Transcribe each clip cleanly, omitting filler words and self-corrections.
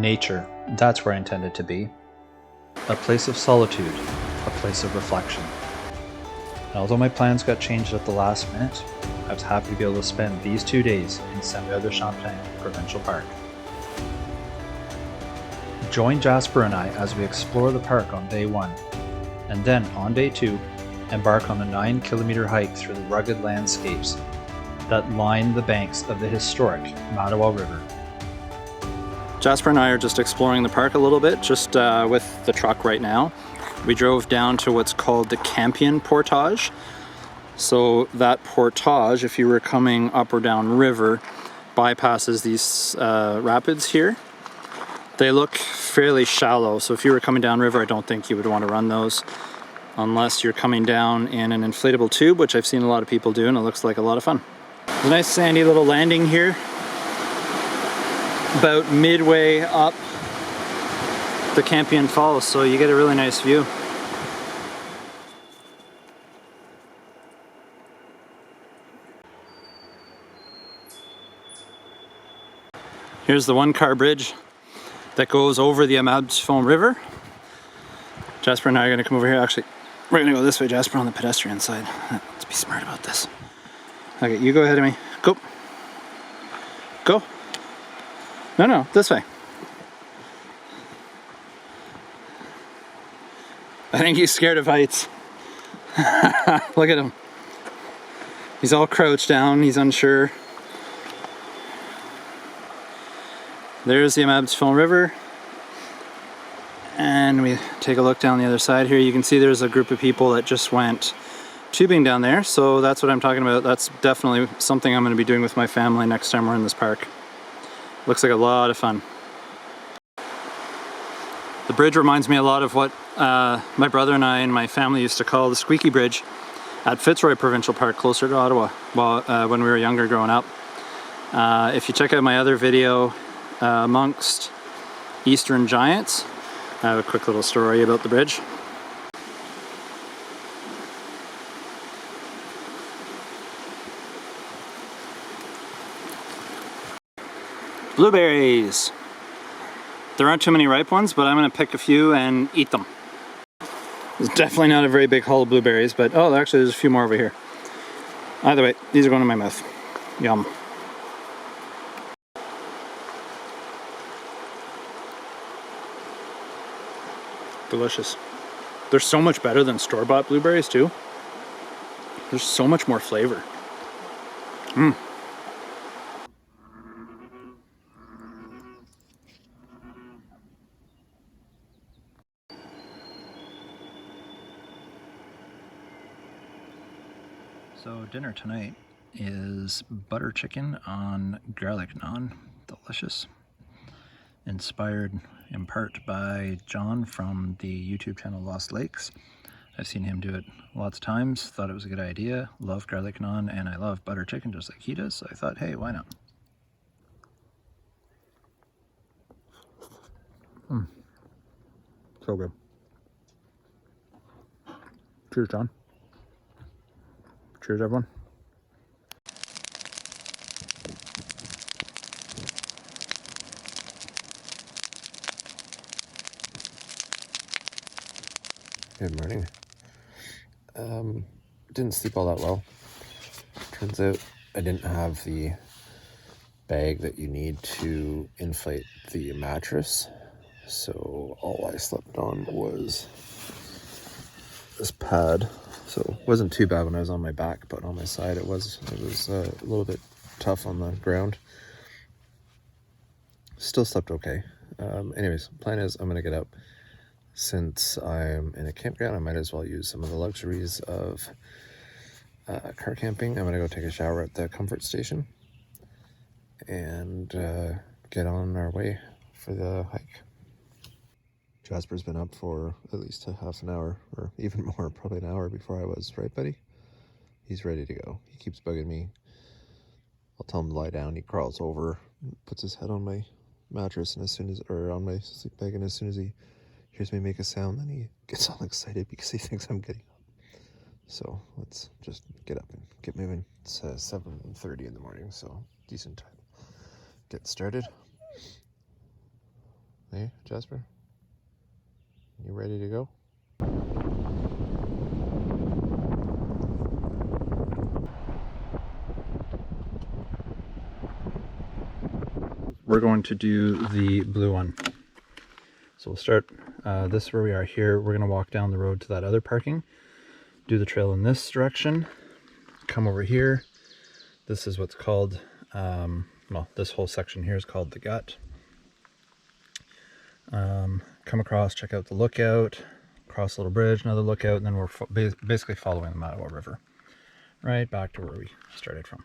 Nature, that's where I intended to be. A place of solitude, a place of reflection. And although my plans got changed at the last minute, I was happy to be able to spend these 2 days in Samuel de Champlain Provincial Park. Join Jasper and I as we explore the park on day 1, and then on day 2, embark on a 9-kilometer hike through the rugged landscapes that line the banks of the historic Mattawa River. Jasper and I are just exploring the park a little bit, just with the truck right now. We drove down to what's called the Campion Portage. So that portage, if you were coming up or down river, bypasses these rapids here. They look fairly shallow, so if you were coming down river, I don't think you would want to run those unless you're coming down in an inflatable tube, which I've seen a lot of people do, and it looks like a lot of fun. There's a nice sandy little landing here, about midway up the Campion Falls, so you get a really nice view. Here's the one-car bridge that goes over the Mattawa River. Jasper and I are going to come over here. Actually, we're going to go this way, Jasper, on the pedestrian side. Let's be smart about this. Okay, you go ahead of me. Go. Go. No, this way. I think he's scared of heights. Look at him. He's all crouched down. He's unsure. There's the Mattawa River. And we take a look down the other side here. You can see there's a group of people that just went tubing down there. So that's what I'm talking about. That's definitely something I'm going to be doing with my family next time we're in this park. Looks like a lot of fun. The bridge reminds me a lot of what my brother and I and my family used to call the Squeaky Bridge at Fitzroy Provincial Park, closer to Ottawa, when we were younger growing up. If you check out my other video, amongst Eastern Giants, I have a quick little story about the bridge. Blueberries! There aren't too many ripe ones, but I'm going to pick a few and eat them. There's definitely not a very big haul of blueberries, but oh, actually there's a few more over here. Either way, these are going in my mouth. Yum. Delicious. They're so much better than store-bought blueberries too. There's so much more flavor. So dinner tonight is butter chicken on garlic naan. Delicious. Inspired in part by John from the YouTube channel Lost Lakes. I've seen him do it lots of times, thought it was a good idea, love garlic naan, and I love butter chicken just like he does, so I thought, hey, why not? So good. Cheers, John. Cheers, everyone. Good morning. Didn't sleep all that well. Turns out I didn't have the bag that you need to inflate the mattress. So all I slept on was this pad. So it wasn't too bad when I was on my back, but on my side it was a little bit tough on the ground. Still slept okay. Anyways, plan is I'm gonna get up. Since I'm in a campground, I might as well use some of the luxuries of car camping. I'm gonna go take a shower at the comfort station and get on our way for the hike. Jasper's been up for at least a half an hour, or even more, probably an hour before I was, right, buddy? He's ready to go. He keeps bugging me. I'll tell him to lie down. He crawls over, puts his head on my mattress, and on my sleep bag, and as soon as he hears me make a sound, then he gets all excited because he thinks I'm getting up. So let's just get up and get moving. It's 7:30 in the morning, so decent time. Get started. Hey, Jasper? You ready to go? We're going to do the blue one. So we'll start, this is where we are here. We're going to walk down the road to that other parking, do the trail in this direction, come over here. This is what's called, well, this whole section here is called the gut. Come across, check out the lookout, cross a little bridge, another lookout, and then we're basically following the Mattawa River right back to where we started from.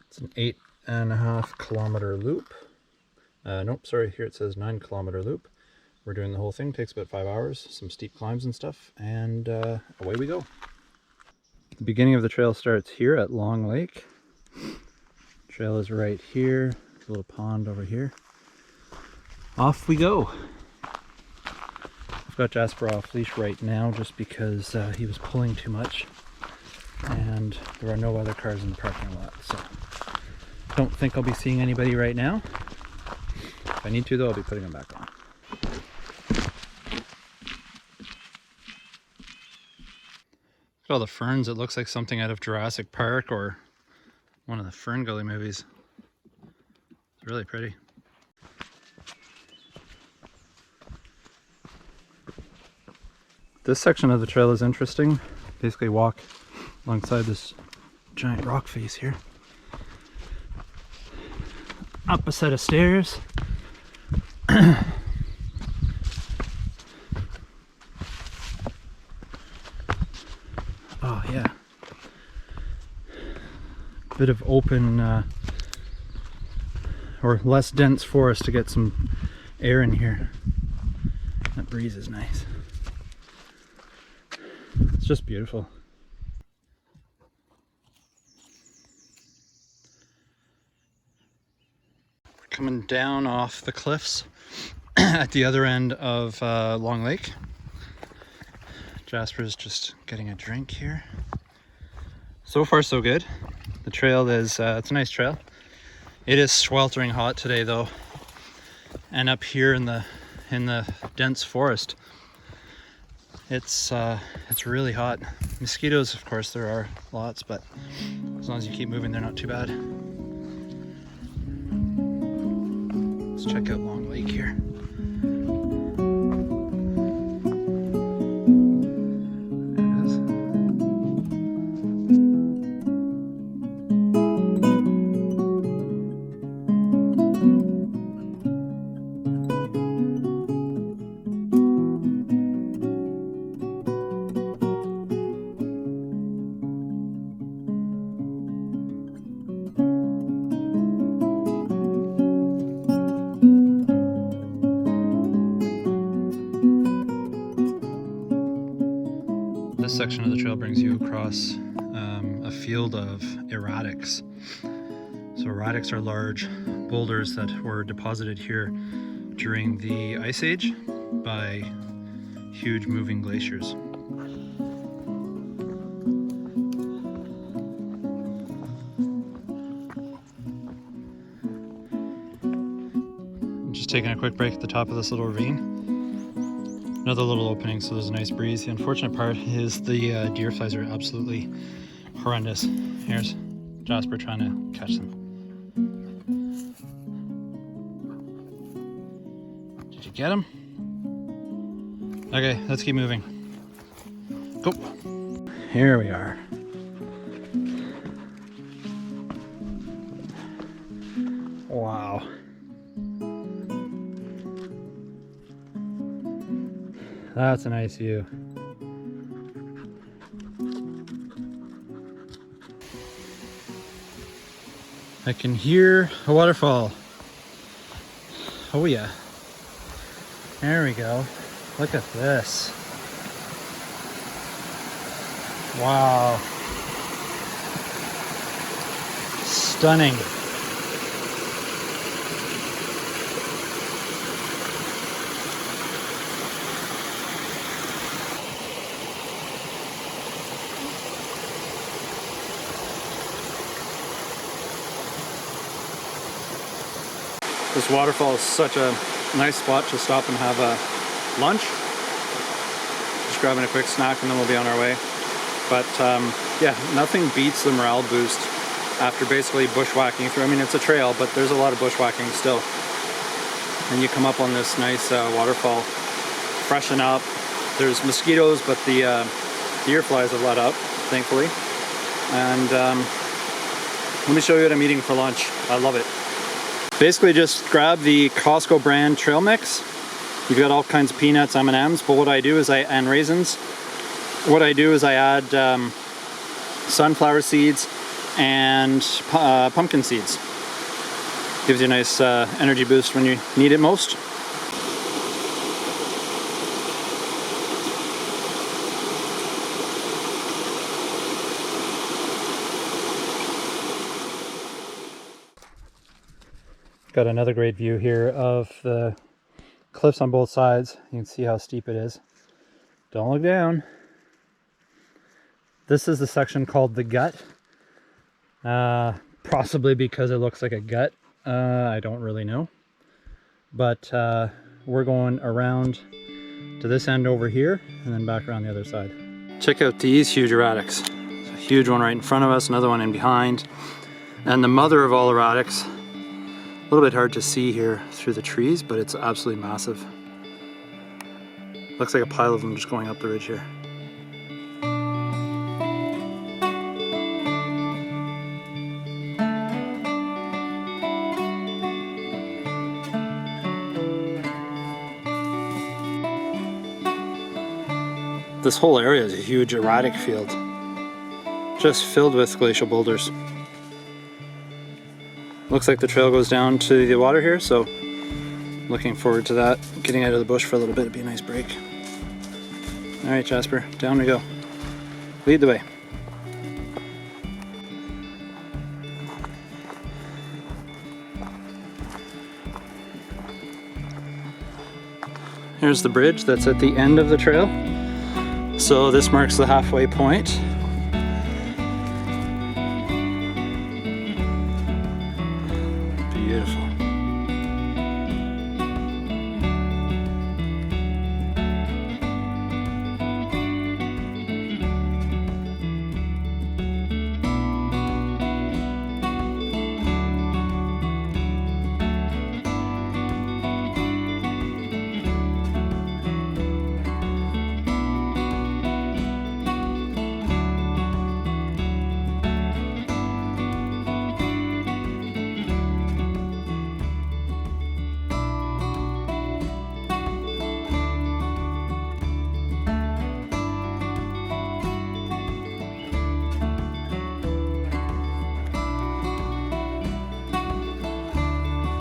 It's an 8.5 kilometer loop. Nope, sorry, here it says 9 kilometer loop. We're doing the whole thing, takes about 5 hours, some steep climbs and stuff, and away we go. The beginning of the trail starts here at Long Lake. Trail is right here, a little pond over here. Off we go. I've got Jasper off leash right now just because he was pulling too much, and there are no other cars in the parking lot, so don't think I'll be seeing anybody right now. If I need to though, I'll be putting him back on. Look at all the ferns. It looks like something out of Jurassic Park or one of the Fern Gully movies. It's really pretty. This section of the trail is interesting. Basically walk alongside this giant rock face here. Up a set of stairs. Oh yeah. Bit of open or less dense forest to get some air in here. That breeze is nice. It's just beautiful. We're coming down off the cliffs at the other end of Long Lake. Jasper's just getting a drink here. So far so good. The trail is, it's a nice trail. It is sweltering hot today though. And up here in the dense forest, it's really hot. Mosquitoes, of course, there are lots, but as long as you keep moving, they're not too bad. Let's check out Long Lake here. There it is. This section of the trail brings you across a field of erratics. So erratics are large boulders that were deposited here during the Ice Age by huge moving glaciers. I'm just taking a quick break at the top of this little ravine. Another little opening, so there's a nice breeze. The unfortunate part is the deer flies are absolutely horrendous. Here's Jasper trying to catch them. Did you get him? Okay, let's keep moving. Go. Here we are. Wow. That's a nice view. I can hear a waterfall. Oh yeah. There we go. Look at this. Wow. Stunning. This waterfall is such a nice spot to stop and have a lunch. Just grabbing a quick snack and then we'll be on our way. But yeah, nothing beats the morale boost after basically bushwhacking through. I mean, it's a trail, but there's a lot of bushwhacking still. And you come up on this nice waterfall, freshen up. There's mosquitoes, but the deer flies have let up, thankfully. And let me show you what I'm eating for lunch. I love it. Basically just grab the Costco brand trail mix. You've got all kinds of peanuts, M&Ms, but what I do is and raisins. What I do is I add sunflower seeds and pumpkin seeds. Gives you a nice energy boost when you need it most. Got another great view here of the cliffs on both sides. You can see how steep it is. Don't look down. This is the section called the gut. Possibly because it looks like a gut. I don't really know. But we're going around to this end over here and then back around the other side. Check out these huge erratics. There's a huge one right in front of us, another one in behind. And the mother of all erratics. A little bit hard to see here through the trees, but it's absolutely massive. Looks like a pile of them just going up the ridge here. This whole area is a huge erratic field, just filled with glacial boulders. Looks like the trail goes down to the water here, so looking forward to that. Getting out of the bush for a little bit would be a nice break. All right, Jasper, down we go. Lead the way. Here's the bridge that's at the end of the trail. So this marks the halfway point. Beautiful.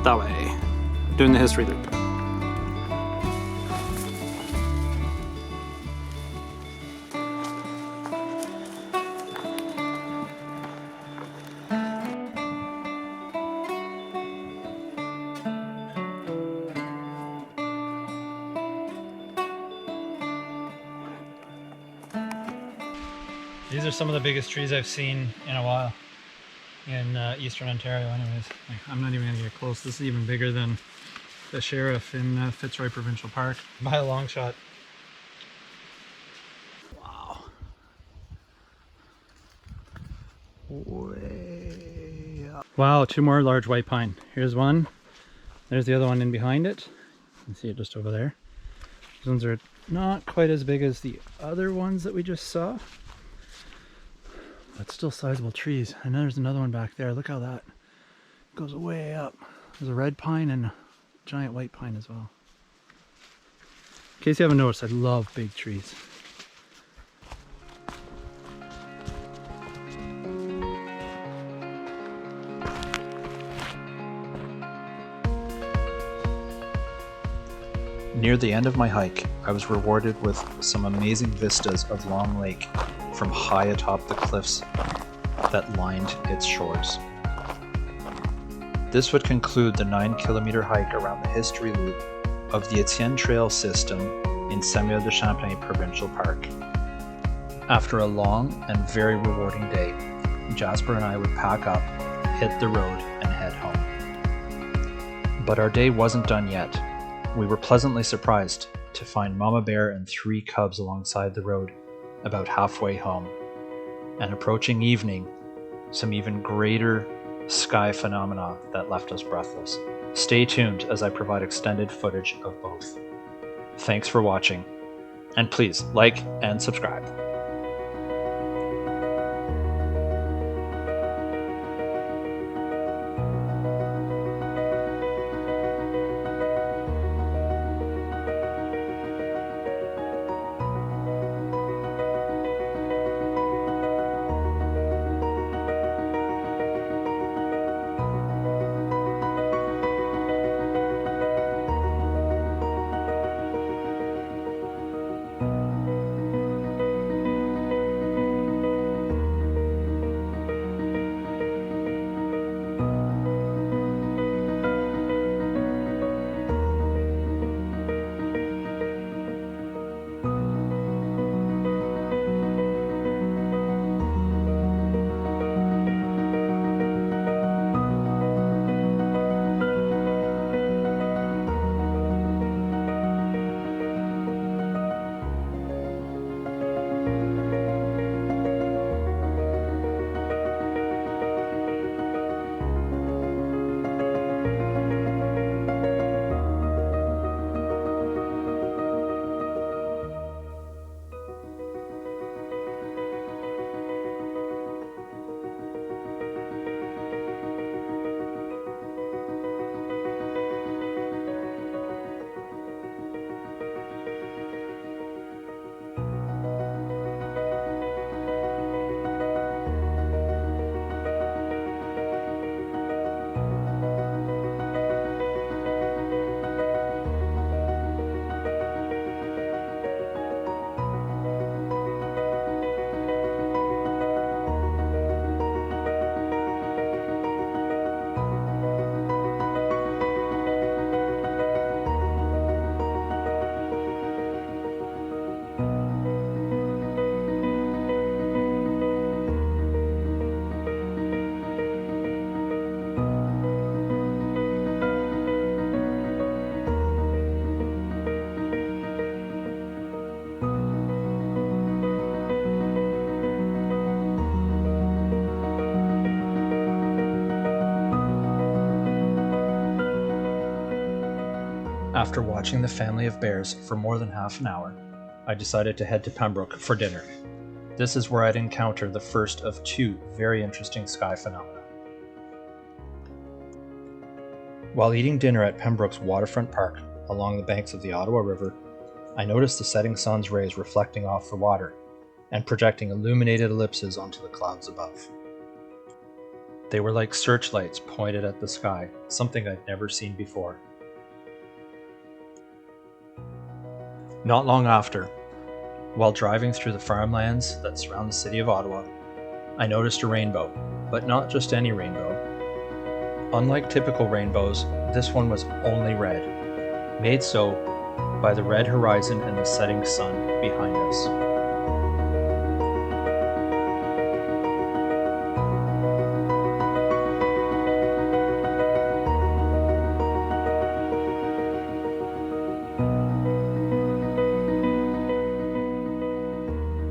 That way, doing the history loop. These are some of the biggest trees I've seen in a while. In eastern Ontario anyways. Like, I'm not even gonna get close. This is even bigger than the Sheriff in Fitzroy Provincial Park by a long shot. Wow. Way up. Wow, two more large white pine. Here's one. There's the other one in behind it. You can see it just over there. These ones are not quite as big as the other ones that we just saw. But still sizable trees. And there's another one back there. Look how that goes way up. There's a red pine and a giant white pine as well. In case you haven't noticed, I love big trees. Near the end of my hike, I was rewarded with some amazing vistas of Long Lake from high atop the cliffs that lined its shores. This would conclude the 9-kilometer hike around the history loop of the Étienne Trail System in Samuel de Champlain Provincial Park. After a long and very rewarding day, Jasper and I would pack up, hit the road, and head home. But our day wasn't done yet. we were pleasantly surprised to find Mama Bear and 3 cubs alongside the road, about halfway home. And approaching evening, some even greater sky phenomena that left us breathless. Stay tuned as I provide extended footage of both. Thanks for watching, and please like and subscribe. After watching the family of bears for more than half an hour, I decided to head to Pembroke for dinner. This is where I'd encounter the first of 2 very interesting sky phenomena. While eating dinner at Pembroke's waterfront park along the banks of the Ottawa River, I noticed the setting sun's rays reflecting off the water and projecting illuminated ellipses onto the clouds above. They were like searchlights pointed at the sky, something I'd never seen before. Not long after, while driving through the farmlands that surround the city of Ottawa, I noticed a rainbow, but not just any rainbow. Unlike typical rainbows, this one was only red, made so by the red horizon and the setting sun behind us.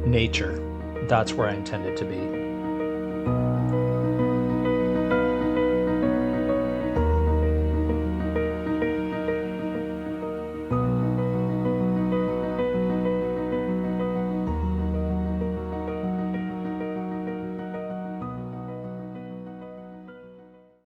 Nature, that's where I intended to be.